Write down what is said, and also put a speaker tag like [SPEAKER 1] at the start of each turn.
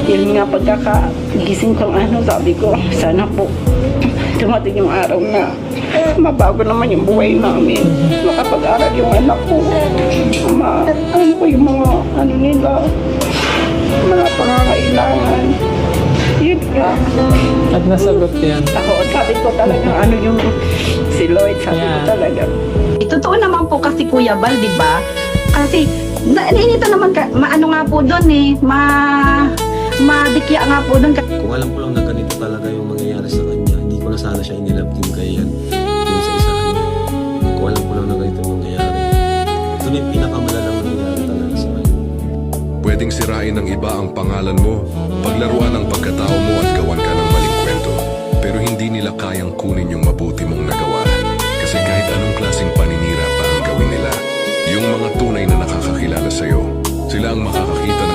[SPEAKER 1] Yun nga pagkakagising kong sabi ko, sana po dumating yung araw na mabago naman yung buhay namin. Makapag-aral yung anak ko. Ko yung mga nila, mga pangangailangan. Yun nga.
[SPEAKER 2] At nasagot yan.
[SPEAKER 1] Ako, sabi ko talaga, yung si Lloyd, sabi ko talaga.
[SPEAKER 3] Totoo naman po kasi Kuya Bal, di ba? Kasi, nainita naman, maano nga po doon madikya nga po doon.
[SPEAKER 4] Kung alam ko lang na ganito talaga yung mangyayari sa kanya, hindi ko na sana siya inilab din kay yan. Yung sa isa kanya. Kung alam ko lang na ganito yung mangyayari. Ito na yung pinakamalalang mangyayari talaga sa kanya.
[SPEAKER 5] Pwedeng sirain ng iba ang pangalan mo, paglaruan ang pagkatao mo at gawan ka ng maling kwento. Pero hindi nila kayang kunin yung mabuti mong nagawa. Kasi kahit anong klaseng paninira pa ang gawin nila, yung mga tunay na nakakakilala sa'yo, sila ang makakakita ng